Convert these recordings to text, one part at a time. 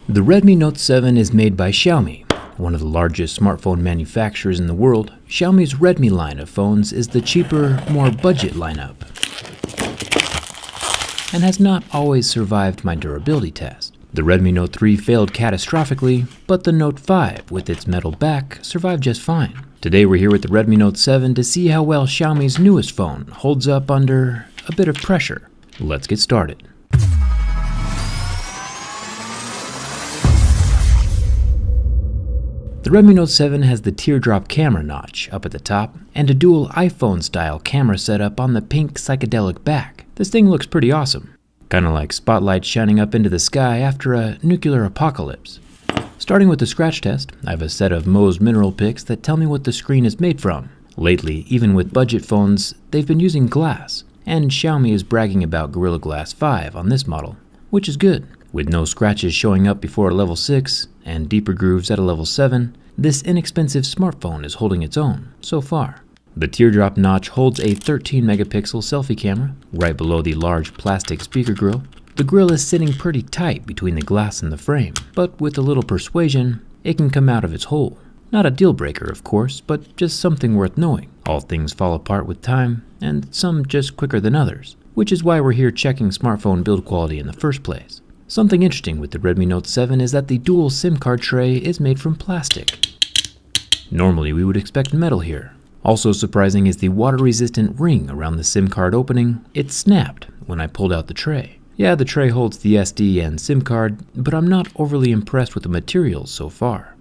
The Redmi Note 7 is made by Xiaomi, one of the largest smartphone manufacturers in the world. Xiaomi's Redmi line of phones is the cheaper, more budget lineup, and has not always survived my durability test. The Redmi Note 3 failed catastrophically, but the Note 5 with its metal back survived just fine. Today we're here with the Redmi Note 7 to see how well Xiaomi's newest phone holds up under a bit of pressure. Let's get started. The Redmi Note 7 has the teardrop camera notch up at the top and a dual iPhone-style camera setup on the pink psychedelic back. This thing looks pretty awesome, kinda like spotlights shining up into the sky after a nuclear apocalypse. Starting with the scratch test, I have a set of Mohs mineral picks that tell me what the screen is made from. Lately, even with budget phones, they've been using glass, and Xiaomi is bragging about Gorilla Glass 5 on this model, which is good. With no scratches showing up before a level 6 and deeper grooves at a level 7, this inexpensive smartphone is holding its own so far. The teardrop notch holds a 13 megapixel selfie camera right below the large plastic speaker grill. The grill is sitting pretty tight between the glass and the frame, but with a little persuasion, it can come out of its hole. Not a deal breaker, of course, but just something worth knowing. All things fall apart with time, and some just quicker than others, which is why we're here checking smartphone build quality in the first place. Something interesting with the Redmi Note 7 is that the dual SIM card tray is made from plastic. Normally we would expect metal here. Also surprising is the water-resistant ring around the SIM card opening. It snapped when I pulled out the tray. Yeah, the tray holds the SD and SIM card, but I'm not overly impressed with the materials so far.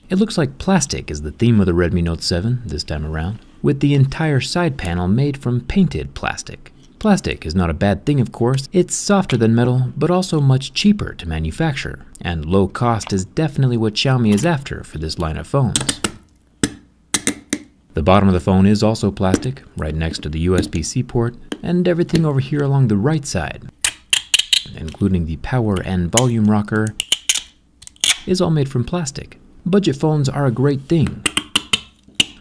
It looks like plastic is the theme of the Redmi Note 7 this time around, with the entire side panel made from painted plastic. Plastic is not a bad thing, of course. It's softer than metal, but also much cheaper to manufacture, and low cost is definitely what Xiaomi is after for this line of phones. The bottom of the phone is also plastic, right next to the USB-C port, and everything over here along the right side, including the power and volume rocker, is all made from plastic. Budget phones are a great thing,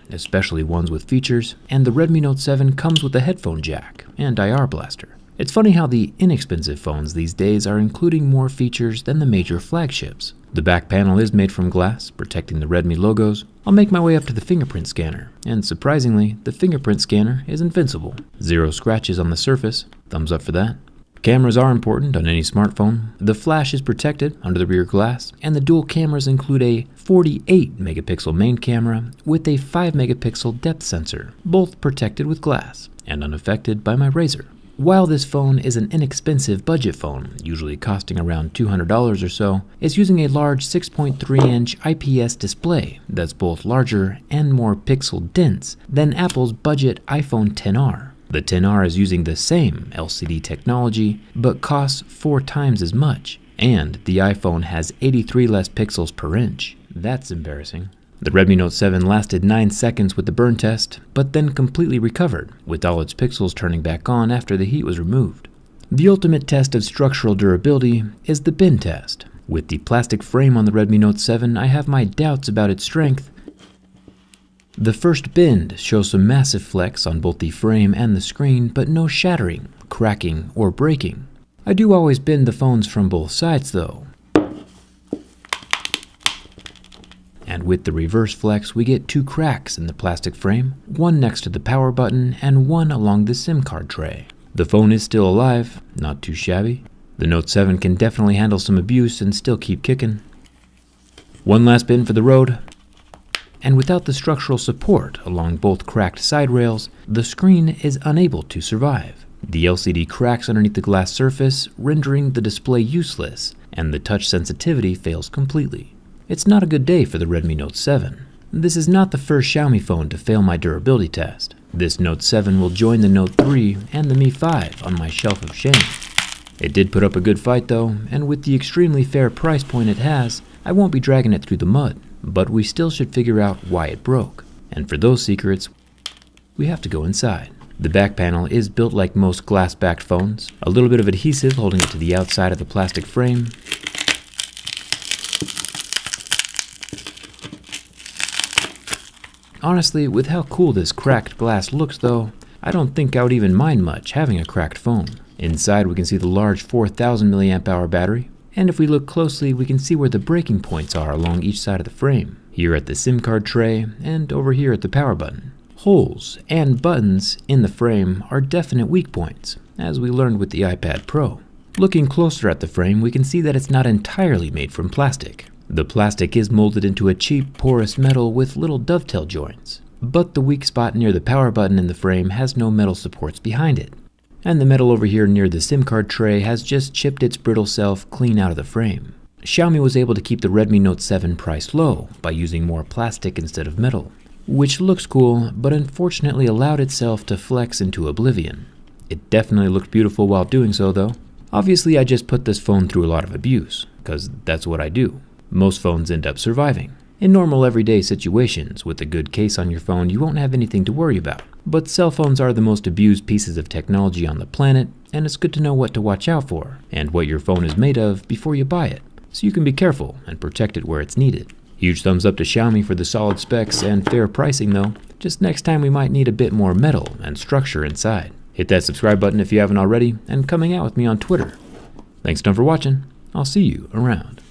especially ones with features, and the Redmi Note 7 comes with a headphone jack and IR blaster. It's funny how the inexpensive phones these days are including more features than the major flagships. The back panel is made from glass, protecting the Redmi logos. I'll make my way up to the fingerprint scanner, and surprisingly, the fingerprint scanner is invincible. 0 scratches on the surface, thumbs up for that. Cameras are important on any smartphone. The flash is protected under the rear glass, and the dual cameras include a 48 megapixel main camera with a 5 megapixel depth sensor, both protected with glass and unaffected by my razor. While this phone is an inexpensive budget phone, usually costing around $200 or so, it's using a large 6.3-inch IPS display that's both larger and more pixel dense than Apple's budget iPhone XR. The XR is using the same LCD technology, but costs 4 times as much, and the iPhone has 83 less pixels per inch. That's embarrassing. The Redmi Note 7 lasted 9 seconds with the burn test, but then completely recovered, with all its pixels turning back on after the heat was removed. The ultimate test of structural durability is the bend test. With the plastic frame on the Redmi Note 7, I have my doubts about its strength. The first bend shows some massive flex on both the frame and the screen, but no shattering, cracking, or breaking. I do always bend the phones from both sides though. And with the reverse flex, we get 2 cracks in the plastic frame, one next to the power button and one along the SIM card tray. The phone is still alive, not too shabby. The Note 7 can definitely handle some abuse and still keep kicking. One last bend for the road. And without the structural support along both cracked side rails, the screen is unable to survive. The LCD cracks underneath the glass surface, rendering the display useless, and the touch sensitivity fails completely. It's not a good day for the Redmi Note 7. This is not the first Xiaomi phone to fail my durability test. This Note 7 will join the Note 3 and the Mi 5 on my shelf of shame. It did put up a good fight though, and with the extremely fair price point it has, I won't be dragging it through the mud. But we still should figure out why it broke. And for those secrets, we have to go inside. The back panel is built like most glass-backed phones. A little bit of adhesive holding it to the outside of the plastic frame. Honestly, with how cool this cracked glass looks though, I don't think I would even mind much having a cracked phone. Inside we can see the large 4000 mAh battery, and if we look closely we can see where the breaking points are along each side of the frame, here at the SIM card tray and over here at the power button. Holes and buttons in the frame are definite weak points, as we learned with the iPad Pro. Looking closer at the frame we can see that it's not entirely made from plastic. The plastic is molded into a cheap porous metal with little dovetail joints, but the weak spot near the power button in the frame has no metal supports behind it. And the metal over here near the SIM card tray has just chipped its brittle self clean out of the frame. Xiaomi was able to keep the Redmi Note 7 priced low by using more plastic instead of metal, which looks cool, but unfortunately allowed itself to flex into oblivion. It definitely looked beautiful while doing so though. Obviously I just put this phone through a lot of abuse, because that's what I do. Most phones end up surviving. In normal everyday situations, with a good case on your phone, you won't have anything to worry about. But cell phones are the most abused pieces of technology on the planet, and it's good to know what to watch out for, and what your phone is made of before you buy it, so you can be careful and protect it where it's needed. Huge thumbs up to Xiaomi for the solid specs and fair pricing though. Just next time we might need a bit more metal and structure inside. Hit that subscribe button if you haven't already, and coming out with me on Twitter. Thanks a ton for watching. I'll see you around.